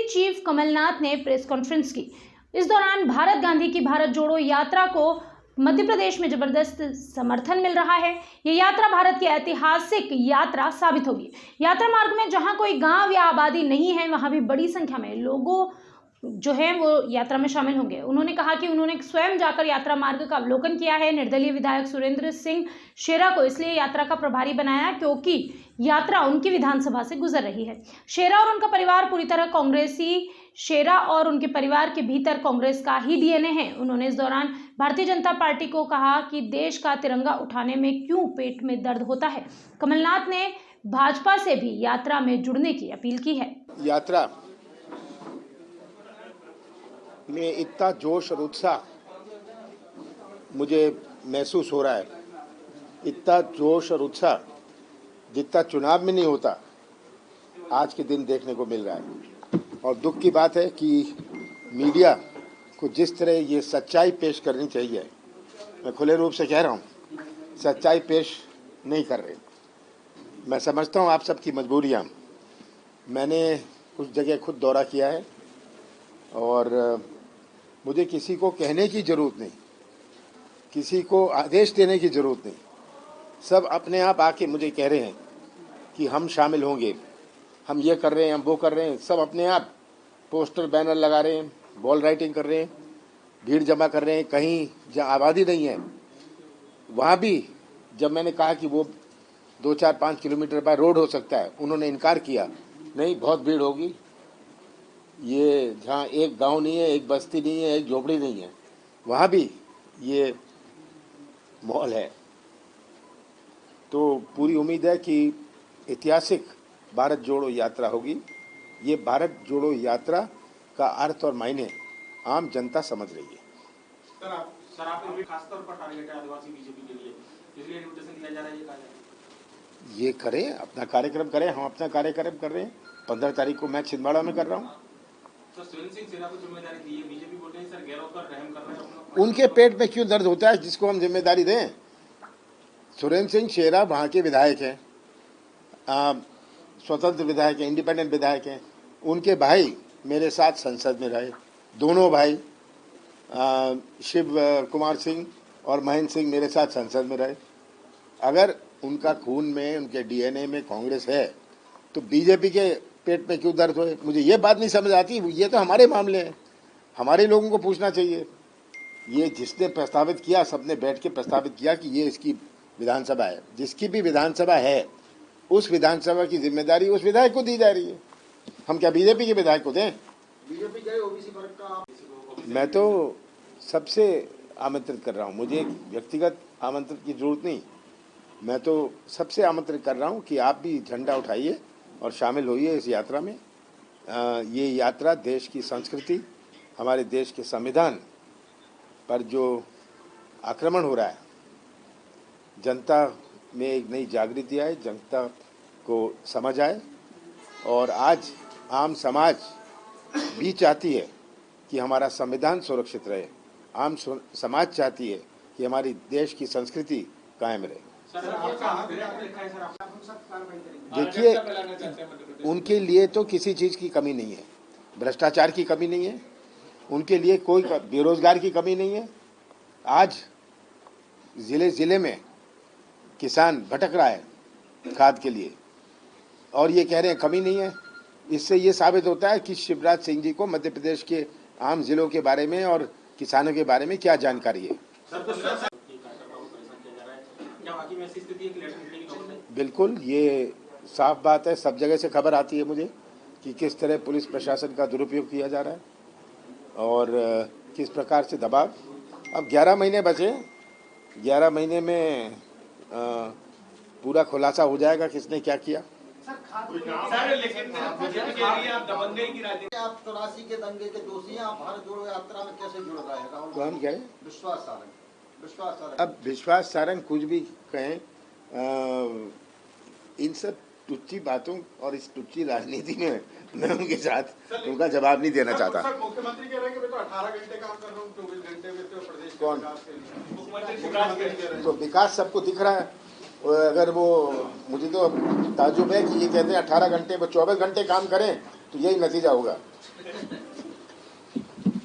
Chief Kamal Nath ने press conference की। इस दौरान भारत गांधी की भारत जोड़ो यात्रा को मध्य प्रदेश में जबरदस्त समर्थन मिल रहा है। ये यात्रा भारत की ऐतिहासिक यात्रा साबित होगी। यात्रा मार्ग में जहां कोई गांव या आबादी नहीं है, वहां भी बड़ी संख्या में लोगों जो है वो यात्रा में शामिल होंगे। उन्होंने कहा कि उन्होंने स्वयं जाकर यात्रा मार्ग का अवलोकन किया है। निर्दलीय विधायक सुरेंद्र सिंह शेरा को इसलिए यात्रा का प्रभारी बनाया क्योंकि यात्रा उनकी विधानसभा से गुजर रही है। शेरा और उनका परिवार पूरी तरह कांग्रेसी, शेरा और उनके परिवार के भीतर कांग्रेस का ही डीएनए है। उन्होंने इस दौरान भारतीय जनता पार्टी को कहा कि देश का तिरंगा उठाने में क्यों पेट में दर्द होता है। कमलनाथ ने भाजपा से भी यात्रा में जुड़ने की अपील की है। यात्रा में इतना जोश और उत्साह मुझे महसूस हो रहा है, इतना जोश और उत्साह जितना चुनाव में नहीं होता आज के दिन देखने को मिल रहा है। और दुख की बात है कि मीडिया को जिस तरह ये सच्चाई पेश करनी चाहिए, मैं खुले रूप से कह रहा हूँ, सच्चाई पेश नहीं कर रहे। मैं समझता हूँ आप सबकी मजबूरियाँ। मैंने कुछ जगह खुद दौरा किया है और मुझे किसी को कहने की ज़रूरत नहीं, किसी को आदेश देने की ज़रूरत नहीं। सब अपने आप आके मुझे कह रहे हैं कि हम शामिल होंगे, हम ये कर रहे हैं, हम वो कर रहे हैं। सब अपने आप पोस्टर बैनर लगा रहे हैं, वॉल राइटिंग कर रहे हैं, भीड़ जमा कर रहे हैं। कहीं जहाँ आबादी नहीं है वहाँ भी जब मैंने कहा कि वो 2-4-5 किलोमीटर बाय रोड हो सकता है, उन्होंने इनकार किया, नहीं बहुत भीड़ होगी। ये जहाँ एक गांव नहीं है, एक बस्ती नहीं है, एक झोपड़ी नहीं है, वहाँ भी ये माहौल है। तो पूरी उम्मीद है कि ऐतिहासिक भारत जोड़ो यात्रा होगी। ये भारत जोड़ो यात्रा का अर्थ और मायने आम जनता समझ रही है। सर आप खासतौर पर टारगेट है आदिवासी बीजेपी के लिए, इसलिए इन्विटेशन दिया जा रहा है, ये कहा जा रहा है। ये करें, अपना कार्यक्रम करें, हम अपना कार्यक्रम कर रहे हैं। 15 तारीख को मैं छिंदवाड़ा में कर रहा हूँ। सर सुरेंद्र सिंह शेरा को जिम्मेदारी दी है, बीजेपी बोल रहे हैं सर गैरों पर रहम कर रहे हैं। उनके पेट में क्यों दर्द होता है जिसको हम जिम्मेदारी दें? सुरेंद्र सिंह शेरा वहाँ के विधायक हैं, स्वतंत्र विधायक हैं, इंडिपेंडेंट विधायक हैं। उनके भाई मेरे साथ संसद में रहे, दोनों भाई शिव कुमार सिंह और महेंद्र सिंह मेरे साथ संसद में रहे। अगर उनका खून में, उनके डीएनए में कांग्रेस है तो बीजेपी के पेट में क्यों दर्द होए? मुझे ये बात नहीं समझ आती। ये तो हमारे मामले हैं, हमारे लोगों को पूछना चाहिए। ये जिसने प्रस्तावित किया, सबने बैठ के प्रस्तावित किया कि ये इसकी विधानसभा है। जिसकी भी विधानसभा है उस विधानसभा की जिम्मेदारी उस विधायक को दी जा रही है। हम क्या बीजेपी के विधायक को दें? बीजेपी गए ओबीसी वर्ग का मैं तो सबसे आमंत्रित कर रहा हूँ, मुझे व्यक्तिगत आमंत्रित की जरूरत नहीं। मैं तो सबसे आमंत्रित कर रहा हूँ कि आप भी झंडा उठाइए और शामिल होइए इस यात्रा में। ये यात्रा देश की संस्कृति, हमारे देश के संविधान पर जो आक्रमण हो रहा है, जनता में एक नई जागृति आए, जनता को समझ आए। और आज आम समाज भी चाहती है कि हमारा संविधान सुरक्षित रहे। आम समाज चाहती है कि हमारी देश की संस्कृति कायम रहे। देखिए, उनके लिए तो किसी चीज़ की कमी नहीं है, भ्रष्टाचार की कमी नहीं है, उनके लिए कोई बेरोजगार की कमी नहीं है। आज ज़िले ज़िले में किसान भटक रहा है खाद के लिए और ये कह रहे हैं कमी नहीं है। इससे ये साबित होता है कि शिवराज सिंह जी को मध्य प्रदेश के आम जिलों के बारे में और किसानों के बारे में क्या जानकारी है। बिल्कुल, ये साफ बात है, सब जगह से खबर आती है मुझे कि किस तरह पुलिस प्रशासन का दुरुपयोग किया जा रहा है और किस प्रकार से दबाव। अब 11 महीने बचे, 11 महीने में पूरा खुलासा हो जाएगा किसने क्या किया। सर लेकिन बीजेपी के लिए आप दबंगई की राजनीति, आप 84 के दंगे के दोषी हैं, आप भारत जोड़ो यात्रा में कैसे जुड़ रहे हैं? तो हम कहें विश्वास सारंग। अब विश्वास सारंग कुछ भी कहें, इन सब टुच्ची बातों और इस टुच्ची राजनीति में मैं उनके साथ उनका जवाब नहीं देना चाहता। मुख्यमंत्री कह रहे हैं कि मैं तो 18 घंटे काम कर रहा हूँ, 24 घंटे में तो प्रदेश के कौन? विकास के लिए। मुख्यमंत्री तो विकास सबको दिख रहा है। और अगर वो, मुझे तो ताज्जुब है कि ये कहते हैं 18 घंटे 24 घंटे काम करें तो यही नतीजा होगा। है